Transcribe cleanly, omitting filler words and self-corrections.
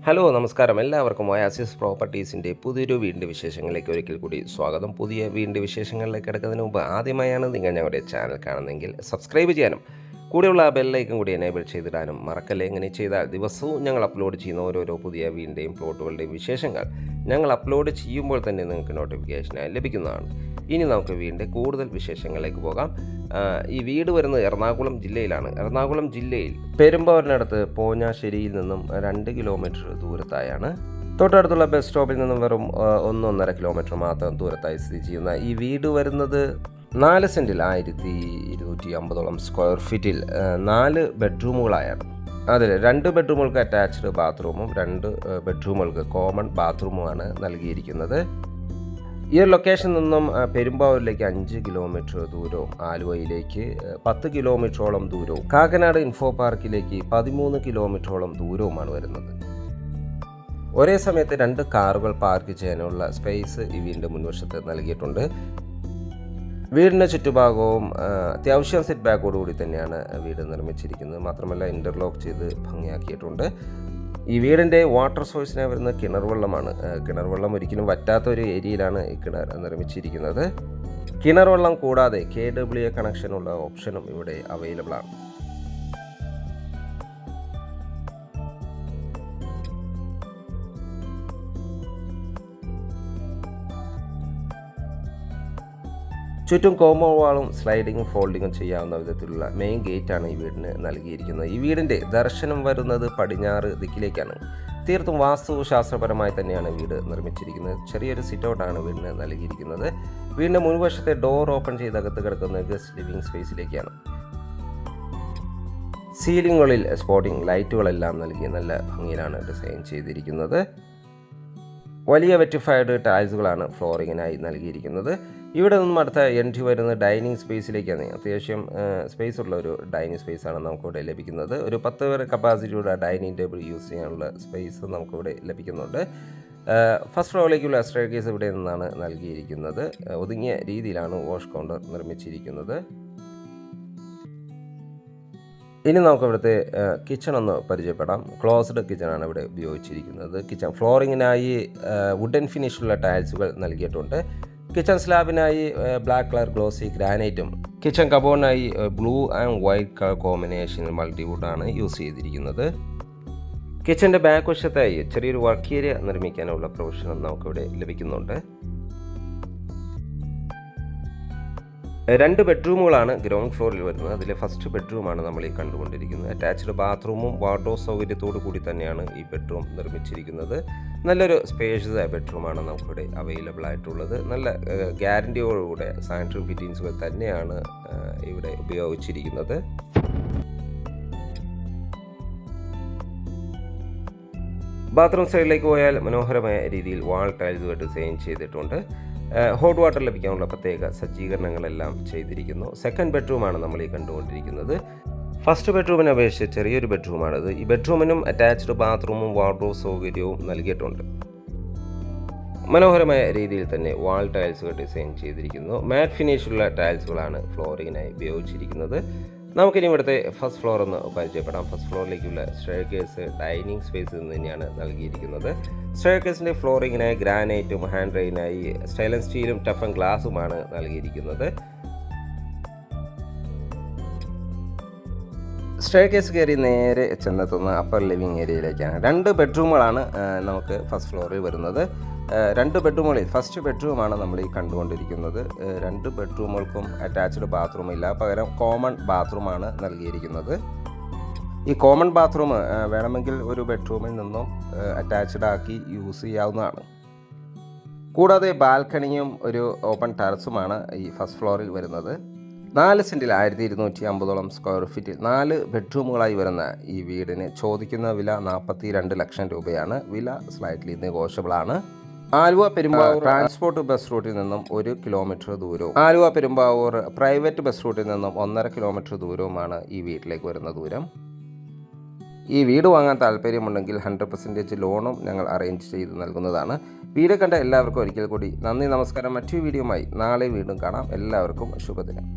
Hello നമസ്കാരം. എല്ലാവർക്കും oasis പ്രോപ്പർട്ടീസിൻ്റെ പുതിയൊരു വീടിൻ്റെ വിശേഷങ്ങളിലേക്ക് ഒരിക്കൽ കൂടി സ്വാഗതം. പുതിയ വീടിൻ്റെ വിശേഷങ്ങളിലേക്ക് കിടക്കുന്നതിന് മുമ്പ് ആദ്യമായാണ് നിങ്ങൾ ഞങ്ങളുടെ ചാനൽ കാണുന്നതെങ്കിൽ സബ്സ്ക്രൈബ് ചെയ്യാനും കൂടെയുള്ള ബെല്ലൈക്കൺ കൂടി എനേബിൾ ചെയ്തിടാനും മറക്കല്ലേ. ഇങ്ങനെ ചെയ്താൽ ദിവസവും ഞങ്ങൾ അപ്ലോഡ് ചെയ്യുന്ന ഓരോരോ പുതിയ വീടിൻ്റെയും പ്ലോട്ടുകളുടെയും വിശേഷങ്ങൾ ഞങ്ങൾ അപ്ലോഡ് ചെയ്യുമ്പോൾ തന്നെ നിങ്ങൾക്ക് നോട്ടിഫിക്കേഷനായി ലഭിക്കുന്നതാണ്. ഇനി നമുക്ക് വീടിൻ്റെ കൂടുതൽ വിശേഷങ്ങളിലേക്ക് പോകാം. ഈ വീട് വരുന്നത് എറണാകുളം ജില്ലയിലാണ്. എറണാകുളം ജില്ലയിൽ പെരുമ്പാവൂരിനടുത്ത് പോഞ്ഞാശ്ശേരിയിൽ നിന്നും 2 കിലോമീറ്റർ ദൂരത്തായാണ്. തൊട്ടടുത്തുള്ള ബസ് സ്റ്റോപ്പിൽ നിന്നും വെറും 1-1.5 കിലോമീറ്റർ മാത്രം ദൂരത്തായി സ്ഥിതി ചെയ്യുന്ന ഈ വീട് വരുന്നത് 4 സെൻറ്റിൽ 1250 സ്ക്വയർ ഫീറ്റിൽ 4 ബെഡ്റൂമുകളായാണ്. അതിൽ 2 ബെഡ്റൂമുകൾക്ക് അറ്റാച്ച്ഡ് ബാത്റൂമും 2 ബെഡ്റൂമുകൾക്ക് കോമൺ ബാത്റൂമുമാണ് നൽകിയിരിക്കുന്നത്. ഈ ഒരു ലൊക്കേഷനിൽ നിന്നും പെരുമ്പാവൂരിലേക്ക് 5 കിലോമീറ്റർ ദൂരവും ആലുവയിലേക്ക് 10 കിലോമീറ്ററോളം ദൂരവും കാക്കനാട് ഇൻഫോ പാർക്കിലേക്ക് 13 കിലോമീറ്ററോളം ദൂരവുമാണ് വരുന്നത്. ഒരേ സമയത്ത് 2 കാറുകൾ പാർക്ക് ചെയ്യാനുള്ള സ്പേസ് ഈ വീടിൻ്റെ മുൻവശത്ത് നൽകിയിട്ടുണ്ട്. വീടിൻ്റെ ചുറ്റുഭാഗവും അത്യാവശ്യം സെറ്റ് ബാക്കോടുകൂടി തന്നെയാണ് വീട് നിർമ്മിച്ചിരിക്കുന്നത്. മാത്രമല്ല ഇൻ്റർലോക്ക് ചെയ്ത് ഭംഗിയാക്കിയിട്ടുണ്ട്. ഈ വീടിൻ്റെ വാട്ടർ സോഴ്സിനെ വരുന്ന കിണർ വെള്ളമാണ്. കിണർ വെള്ളം ഒരിക്കലും വറ്റാത്ത ഒരു ഏരിയയിലാണ് ഈ കിണർ നിർമ്മിച്ചിരിക്കുന്നത്. കിണർ വെള്ളം കൂടാതെ KWA കണക്ഷനുള്ള ഓപ്ഷനും ഇവിടെ അവൈലബിൾ ആണ്. ചുറ്റും കോമ്പൗണ്ട് വാളും സ്ലൈഡിങ്ങും ഫോൾഡിങ്ങും ചെയ്യാവുന്ന വിധത്തിലുള്ള മെയിൻ ഗേറ്റാണ് ഈ വീടിന് നൽകിയിരിക്കുന്നത്. ഈ വീടിൻ്റെ ദർശനം വരുന്നത് പടിഞ്ഞാറ് ദിക്കിലേക്കാണ്. തീർത്തും വാസ്തുശാസ്ത്രപരമായി തന്നെയാണ് വീട് നിർമ്മിച്ചിരിക്കുന്നത്. ചെറിയൊരു സിറ്റ് ഔട്ടാണ് വീടിന് നൽകിയിരിക്കുന്നത്. വീടിൻ്റെ മുൻവശത്തെ ഡോർ ഓപ്പൺ ചെയ്ത് അകത്ത് കിടക്കുന്ന ഗസ്റ്റ് ലിവിംഗ് സ്പേസിലേക്കാണ്. സീലിങ്ങുകളിൽ സ്പോട്ടിംഗ് ലൈറ്റുകളെല്ലാം നൽകി നല്ല ഭംഗിയിലാണ് ഡിസൈൻ ചെയ്തിരിക്കുന്നത്. വലിയ വെറ്റിഫൈഡ് ടൈൽസുകളാണ് ഫ്ലോറിങ്ങിനായി നൽകിയിരിക്കുന്നത്. ഇവിടെ നിന്നും അടുത്ത എൻട്രി വരുന്നത് ഡൈനിങ് സ്പേസിലേക്കാണ്. അത്യാവശ്യം സ്പേസ് ഉള്ള ഒരു ഡൈനിങ് സ്പേസാണ് നമുക്കിവിടെ ലഭിക്കുന്നത്. ഒരു 10 പേർ കപ്പാസിറ്റിയുടെ ഡൈനിങ് ടേബിൾ യൂസ് ചെയ്യാനുള്ള സ്പേസ് നമുക്കിവിടെ ലഭിക്കുന്നുണ്ട്. ഫസ്റ്റ് ഫ്ലോറിലേക്കുള്ള സ്റ്റെയർകേസ് ഇവിടെ നിന്നാണ് നൽകിയിരിക്കുന്നത്. ഒതുങ്ങിയ രീതിയിലാണ് വാഷ് കൗണ്ടർ നിർമ്മിച്ചിരിക്കുന്നത്. ഇനി നമുക്ക് ഇവിടുത്തെ കിച്ചൺ ഒന്ന് പരിചയപ്പെടാം. ക്ലോസ്ഡ് കിച്ചണാണ് ഇവിടെ ഉപയോഗിച്ചിരിക്കുന്നത്. കിച്ചൺ ഫ്ലോറിങ്ങിനായി വുഡൻ ഫിനിഷുള്ള ടൈൽസുകൾ നൽകിയിട്ടുണ്ട്. കിച്ചൺ സ്ലാബിനായി ബ്ലാക്ക് കളർ ഗ്ലോസി ഗ്രാനൈറ്റും കിച്ചൺ കബോർഡിനായി ബ്ലൂ ആൻഡ് വൈറ്റ് കളർ കോമ്പിനേഷനിൽ മൾട്ടിവുഡാണ് യൂസ് ചെയ്തിരിക്കുന്നത്. കിച്ചൻ്റെ ബാക്ക് വശത്തായി ചെറിയൊരു വർക്ക് ഏരിയ നിർമ്മിക്കാനുള്ള പ്രൊവിഷനും നമുക്കിവിടെ ലഭിക്കുന്നുണ്ട്. 2 ബെഡ്റൂമുകളാണ് ഗ്രൗണ്ട് ഫ്ലോറിൽ വരുന്നത്. അതിലെ ഫസ്റ്റ് ബെഡ്റൂമാണ് നമ്മൾ ഈ കണ്ടുകൊണ്ടിരിക്കുന്നത്. അറ്റാച്ച്ഡ് ബാത്റൂമും വാർഡ്രോബ് സൗകര്യത്തോടു കൂടി തന്നെയാണ് ഈ ബെഡ്റൂം നിർമ്മിച്ചിരിക്കുന്നത്. നല്ലൊരു സ്പേഷ്യസ് ബെഡ്റൂമാണ് നമുക്കിവിടെ അവൈലബിൾ ആയിട്ടുള്ളത്. നല്ല ഗ്യാരൻറ്റിയോടുകൂടെ സാനിറ്ററി ഫിറ്റിങ്സുകൾ തന്നെയാണ് ഇവിടെ ഉപയോഗിച്ചിരിക്കുന്നത്. ബാത്റൂം സൈഡിലേക്ക് പോയാൽ മനോഹരമായ രീതിയിൽ വാൾ ടൈൽസുകൾ ഡിസൈൻ ചെയ്തിട്ടുണ്ട്. ഹോട്ട് വാട്ടർ ലഭിക്കാനുള്ള പ്രത്യേക സജ്ജീകരണങ്ങളെല്ലാം ചെയ്തിരിക്കുന്നു. സെക്കൻഡ് ബെഡ്റൂമാണ് നമ്മൾ ഈ കണ്ടുകൊണ്ടിരിക്കുന്നത്. ഫസ്റ്റ് ബെഡ്റൂമിനെ അപേക്ഷിച്ച് ചെറിയൊരു ബെഡ്റൂമാണിത്. ഈ ബെഡ്റൂമിനും അറ്റാച്ച്ഡ് ബാത്റൂമും വാർഡ്രോബ് സൗകര്യവും നൽകിയിട്ടുണ്ട്. മനോഹരമായ രീതിയിൽ തന്നെ വാൾ ടൈൽസുകൾ ഡിസൈൻ ചെയ്തിരിക്കുന്നു. മാറ്റ് ഫിനിഷുള്ള ടൈൽസുകളാണ് ഫ്ലോറിങ്ങിനായി ഉപയോഗിച്ചിരിക്കുന്നത്. നമുക്കിനി ഇവിടുത്തെ ഫസ്റ്റ് ഫ്ലോർ ഒന്ന് പരിചയപ്പെടാം. ഫസ്റ്റ് ഫ്ലോറിലേക്കുള്ള സ്റ്റെയർകേസ് ഡൈനിങ് സ്പേസിൽ നിന്ന് തന്നെയാണ് നൽകിയിരിക്കുന്നത്. സ്റ്റെയർകേസിൻ്റെ ഫ്ലോറിങ്ങിനായി ഗ്രാനൈറ്റും ഹാൻഡ് റെയിനായി സ്റ്റൈലൻ സ്റ്റീലും ടഫൻ ഗ്ലാസുമാണ് നൽകിയിരിക്കുന്നത്. സ്റ്റെയർകേസ് കയറി നേരെ ചെന്നെത്തുന്ന അപ്പർ ലിവിംഗ് ഏരിയയിലേക്കാണ്. 2 ബെഡ്റൂമുകളാണ് നമുക്ക് ഫസ്റ്റ് ഫ്ലോറിൽ വരുന്നത്. 2 ബെഡ്റൂമുകളിൽ ഫസ്റ്റ് ബെഡ്റൂമാണ് നമ്മൾ ഈ കണ്ടുകൊണ്ടിരിക്കുന്നത്. 2 ബെഡ്റൂമുകൾക്കും അറ്റാച്ച്ഡ് ബാത്റൂം ഇല്ല, പകരം കോമൺ ബാത്റൂമാണ് നൽകിയിരിക്കുന്നത്. ഈ കോമൺ ബാത്റൂം വേണമെങ്കിൽ ഒരു ബെഡ്റൂമിൽ നിന്നും അറ്റാച്ച്ഡ് ആക്കി യൂസ് ചെയ്യാവുന്നതാണ്. കൂടാതെ ബാൽക്കണിയും ഒരു ഓപ്പൺ ടെറസുമാണ് ഈ ഫസ്റ്റ് ഫ്ലോറിൽ വരുന്നത്. 4 സെൻറ്റിൽ 1250 സ്ക്വയർ ഫീറ്റിൽ 4 ബെഡ്റൂമുകളായി വരുന്ന ഈ വീടിന് ചോദിക്കുന്ന വില 42 ലക്ഷം രൂപയാണ്. വില സ്ലൈറ്റ്ലി നെഗോഷ്യബിൾ ആണ്. ആലുവ പെരുമ്പാവൂർ ട്രാൻസ്പോർട്ട് ബസ് റൂട്ടിൽ നിന്നും 1 കിലോമീറ്റർ ദൂരവും ആലുവ പെരുമ്പാവൂർ പ്രൈവറ്റ് ബസ് റൂട്ടിൽ നിന്നും 1.5 കിലോമീറ്റർ ദൂരവുമാണ് ഈ വീട്ടിലേക്ക് വരുന്ന ദൂരം. ഈ വീട് വാങ്ങാൻ താല്പര്യമുണ്ടെങ്കിൽ 100% ലോണും ഞങ്ങൾ അറേഞ്ച് ചെയ്ത് നൽകുന്നതാണ്. വീഡിയോ കണ്ട എല്ലാവർക്കും ഒരിക്കൽ കൂടി നന്ദി, നമസ്കാരം. മറ്റൊരു വീഡിയോയുമായി നാളെ വീണ്ടും കാണാം. എല്ലാവർക്കും ശുഭദിനം.